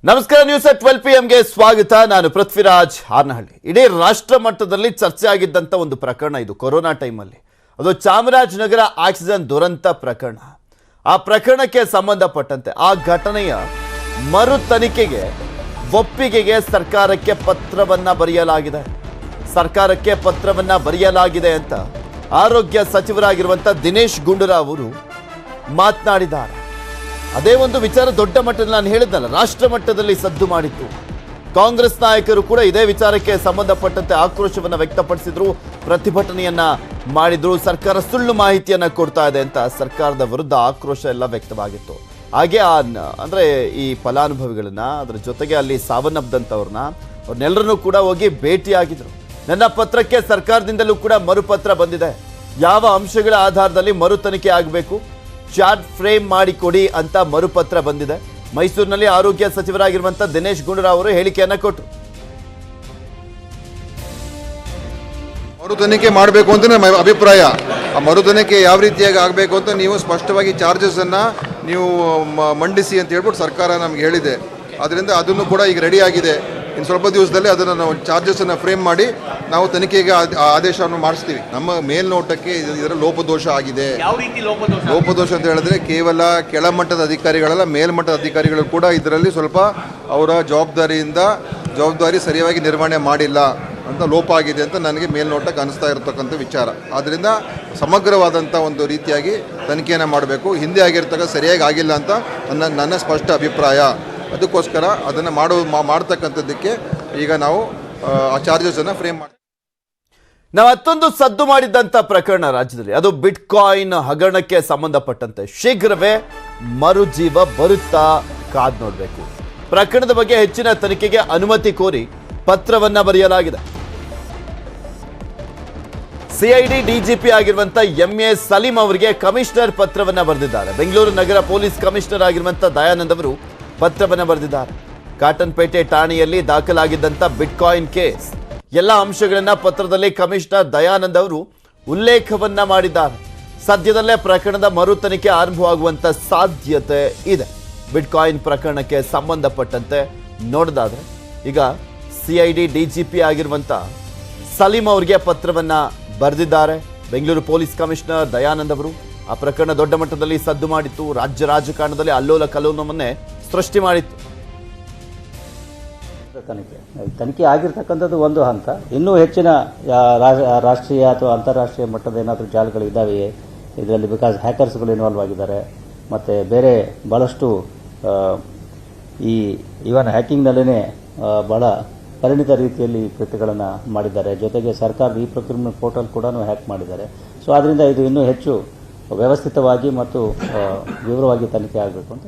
ನಮಸ್ಕಾರ news 12 PM ಗೆ ಸ್ವಾಗತ. ನಾನು ಪೃಥ್ವಿರಾಜ್ ಹಾರ್ನಹಳ್ಳಿ. ಇಡೀ ರಾಷ್ಟ್ರ ಮಟ್ಟದಲ್ಲಿ ಚರ್ಚೆ ಆಗಿದ್ದಂತ ಒಂದು ಪ್ರಕರಣ ಇದು ಕೊರೋನಾ ಟೈಮಲ್ಲಿ. ಅದು ಚಾಮರಾಜನಗರ ಆಕ್ಸಿಜನ್ ದುರಂತ ಪ್ರಕರಣ. ಆ ಪ್ರಕರಣಕ್ಕೆ ಸಂಬಂಧಪಟ್ಟಂತೆ ಆ ಘಟನೆಯ ಮರು ತನಿಖೆಗೆ ಒಪ್ಪಿಗೆಗೆ ಸರ್ಕಾರಕ್ಕೆ ಪತ್ರವನ್ನ ಬರೆಯಲಾಗಿದೆ ಅಂತ ಆರೋಗ್ಯ ಸಚಿವರಾಗಿರುವಂತ ದಿನೇಶ್ ಗುಂಡೂರಾವ್ ಅವರು ಮಾತನಾಡಿದ್ದಾರೆ. ಅದೇ ಒಂದು ವಿಚಾರ ದೊಡ್ಡ ಮಟ್ಟದಲ್ಲಿ ನಾನು ಹೇಳಿದ್ನಲ್ಲ, ರಾಷ್ಟ್ರ ಮಟ್ಟದಲ್ಲಿ ಸದ್ದು ಮಾಡಿತ್ತು. ಕಾಂಗ್ರೆಸ್ ನಾಯಕರು ಕೂಡ ಇದೇ ವಿಚಾರಕ್ಕೆ ಸಂಬಂಧಪಟ್ಟಂತೆ ಆಕ್ರೋಶವನ್ನು ವ್ಯಕ್ತಪಡಿಸಿದ್ರು, ಪ್ರತಿಭಟನೆಯನ್ನ ಮಾಡಿದ್ರು. ಸರ್ಕಾರ ಸುಳ್ಳು ಮಾಹಿತಿಯನ್ನ ಕೊಡ್ತಾ ಇದೆ ಅಂತ ಸರ್ಕಾರದ ವಿರುದ್ಧ ಆಕ್ರೋಶ ಎಲ್ಲ ವ್ಯಕ್ತವಾಗಿತ್ತು. ಹಾಗೆ ಅಂದ್ರೆ ಈ ಫಲಾನುಭವಿಗಳನ್ನ, ಅದರ ಜೊತೆಗೆ ಅಲ್ಲಿ ಸಾವನ್ನಪ್ಪದಂತವ್ರನ್ನ, ಅವ್ರನ್ನೆಲ್ಲರನ್ನೂ ಕೂಡ ಹೋಗಿ ಭೇಟಿಯಾಗಿದ್ರು. ನನ್ನ ಪತ್ರಕ್ಕೆ ಸರ್ಕಾರದಿಂದಲೂ ಕೂಡ ಮರುಪತ್ರ ಬಂದಿದೆ. ಯಾವ ಅಂಶಗಳ ಆಧಾರದಲ್ಲಿ ಮರು ತನಿಖೆ ಆಗಬೇಕು, ಚಾರ್ಟ್ ಫ್ರೇಮ್ ಮಾಡಿಕೊಡಿ ಅಂತ ಮರುಪತ್ರ ಬಂದಿದೆ. ಮೈಸೂರಿನಲ್ಲಿ ಆರೋಗ್ಯ ಸಚಿವರಾಗಿರುವಂತ ದಿನೇಶ್ ಗುಂಡೂರಾವ್ ಅವರು ಹೇಳಿಕೆಯನ್ನ ಕೊಟ್ಟರು. ಮರು ತನಿಖೆ ಮಾಡಬೇಕು ಅಂತ ನಮ್ಮ ಅಭಿಪ್ರಾಯ. ಆ ಮರು ತನಿಖೆ ಯಾವ ರೀತಿಯಾಗಿ ಆಗಬೇಕು ಅಂತ ನೀವು ಸ್ಪಷ್ಟವಾಗಿ ಚಾರ್ಜಸ್ ಅನ್ನ ನೀವು ಮಂಡಿಸಿ ಅಂತ ಹೇಳ್ಬಿಟ್ಟು ಸರ್ಕಾರ ನಮ್ಗೆ ಹೇಳಿದೆ. ಅದರಿಂದ ಅದನ್ನು ಕೂಡ ಈಗ ರೆಡಿ ಆಗಿದೆ. ಇನ್ನು ಸ್ವಲ್ಪ ದಿವಸದಲ್ಲಿ ಅದನ್ನು ನಾವು ಚಾರ್ಜಸ್ ಅನ್ನು ಫ್ರೇಮ್ ಮಾಡಿ ನಾವು ತನಿಖೆಗೆ ಆದೇಶವನ್ನು ಮಾಡಿಸ್ತೀವಿ. ನಮ್ಮ ಮೇಲ್ನೋಟಕ್ಕೆ ಇದರ ಲೋಪದೋಷ ಆಗಿದೆ. ಲೋಪದೋಷ ಅಂತ ಹೇಳಿದ್ರೆ ಕೇವಲ ಕೆಳಮಟ್ಟದ ಅಧಿಕಾರಿಗಳಲ್ಲ, ಮೇಲ್ಮಟ್ಟದ ಅಧಿಕಾರಿಗಳು ಕೂಡ ಇದರಲ್ಲಿ ಸ್ವಲ್ಪ ಅವರ ಜವಾಬ್ದಾರಿ ಸರಿಯಾಗಿ ನಿರ್ವಹಣೆ ಮಾಡಿಲ್ಲ ಅಂತ ಲೋಪ ಆಗಿದೆ ಅಂತ ನನಗೆ ಮೇಲ್ನೋಟಕ್ಕೆ ಅನಿಸ್ತಾ ಇರತಕ್ಕಂಥ ವಿಚಾರ. ಆದ್ದರಿಂದ ಸಮಗ್ರವಾದಂಥ ಒಂದು ರೀತಿಯಾಗಿ ತನಿಖೆಯನ್ನು ಮಾಡಬೇಕು. ಹಿಂದೆ ಆಗಿರ್ತಕ್ಕ ಸರಿಯಾಗಿ ಆಗಿಲ್ಲ ಅಂತ ನನ್ನ ಸ್ಪಷ್ಟ ಅಭಿಪ್ರಾಯ. ಅದಕ್ಕೋಸ್ಕರ ಅದನ್ನು ಮಾಡ್ತಕ್ಕಂಥದ್ದಕ್ಕೆ ಈಗ ನಾವು ಆ ಚಾರ್ಜಸನ್ನು ಫ್ರೇಮ್ ಮಾಡ್ತೀವಿ. ನಾವು ಮತ್ತೊಂದು ಸದ್ದು ಮಾಡಿದ್ದಂಥ ಪ್ರಕರಣ ರಾಜ್ಯದಲ್ಲಿ, ಅದು ಬಿಟ್ಕಾಯಿನ್ ಹಗರಣಕ್ಕೆ ಸಂಬಂಧಪಟ್ಟಂತೆ ಶೀಘ್ರವೇ ಮರುಜೀವ ಬರುತ್ತಾ ಕಾದ್ ನೋಡಬೇಕು. ಪ್ರಕರಣದ ಬಗ್ಗೆ ಹೆಚ್ಚಿನ ತನಿಖೆಗೆ ಅನುಮತಿ ಕೋರಿ ಪತ್ರವನ್ನ ಬರೆಯಲಾಗಿದೆ. ಸಿಐಡಿ ಡಿಜಿಪಿ ಆಗಿರುವಂತ MA ಸಲೀಂ ಅವರಿಗೆ ಕಮಿಷನರ್ ಪತ್ರವನ್ನ ಬರೆದಿದ್ದಾರೆ. ಬೆಂಗಳೂರು ನಗರ ಪೊಲೀಸ್ ಕಮಿಷನರ್ ಆಗಿರುವಂತ ದಯಾನಂದ್ ಅವರು ಪತ್ರವನ್ನ ಬರೆದಿದ್ದಾರೆ. ಕಾಟನ್ಪೇಟೆ ಠಾಣೆಯಲ್ಲಿ ದಾಖಲಾಗಿದ್ದಂತ ಬಿಟ್ಕಾಯಿನ್ ಕೇಸ್ ಎಲ್ಲ ಅಂಶಗಳನ್ನ ಪತ್ರದಲ್ಲಿ ಕಮಿಷನರ್ ದಯಾನಂದ್ ಅವರು ಉಲ್ಲೇಖವನ್ನ ಮಾಡಿದ್ದಾರೆ. ಸದ್ಯದಲ್ಲೇ ಪ್ರಕರಣದ ಮರು ತನಿಖೆ ಆರಂಭವಾಗುವಂತ ಸಾಧ್ಯತೆ ಇದೆ. ಬಿಟ್ಕಾಯಿನ್ ಪ್ರಕರಣಕ್ಕೆ ಸಂಬಂಧಪಟ್ಟಂತೆ ನೋಡೋದಾದ್ರೆ ಈಗ ಸಿಐಡಿ ಡಿಜಿಪಿ ಆಗಿರುವಂತ ಸಲೀಂ ಅವರಿಗೆ ಪತ್ರವನ್ನ ಬರೆದಿದ್ದಾರೆ. ಬೆಂಗಳೂರು ಪೊಲೀಸ್ ಕಮಿಷನರ್ ದಯಾನಂದ್ ಅವರು. ಆ ಪ್ರಕರಣ ದೊಡ್ಡ ಮಟ್ಟದಲ್ಲಿ ಸದ್ದು ಮಾಡಿತ್ತು. ರಾಜ್ಯ ರಾಜಕಾರಣದಲ್ಲಿ ಅಲ್ಲೋಲ ಕಲ್ಲೋಲವನ್ನೇ ಸೃಷ್ಟಿ ಮಾಡಿತ್ತು. ತನಿಖೆ ಆಗಿರ್ತಕ್ಕಂಥದ್ದು ಒಂದು ಹಂತ. ಇನ್ನೂ ಹೆಚ್ಚಿನ ರಾಷ್ಟ್ರೀಯ ಅಥವಾ ಅಂತಾರಾಷ್ಟ್ರೀಯ ಮಟ್ಟದ ಏನಾದರೂ ಜಾಲಗಳು ಇದ್ದಾವೆಯೇ ಇದರಲ್ಲಿ? ಬಿಕಾಸ್ ಹ್ಯಾಕರ್ಸ್ಗಳು ಇನ್ವಾಲ್ವ್ ಆಗಿದ್ದಾರೆ. ಮತ್ತು ಬೇರೆ ಭಾಳಷ್ಟು ಇವನ್ ಹ್ಯಾಕಿಂಗ್ನಲ್ಲೇ ಭಾಳ ಪರಿಣಿತ ರೀತಿಯಲ್ಲಿ ಕೃತ್ಯಗಳನ್ನು ಮಾಡಿದ್ದಾರೆ. ಜೊತೆಗೆ ಸರ್ಕಾರದ ಪ್ರೊಕ್ಯೂರ್ಮೆಂಟ್ ಪೋರ್ಟಲ್ ಕೂಡ ಹ್ಯಾಕ್ ಮಾಡಿದ್ದಾರೆ. ಸೊ ಆದ್ದರಿಂದ ಇದು ಇನ್ನೂ ಹೆಚ್ಚು ವ್ಯವಸ್ಥಿತವಾಗಿ ಮತ್ತು ವಿವರವಾಗಿ ತನಿಖೆ ಆಗಬೇಕು ಅಂತ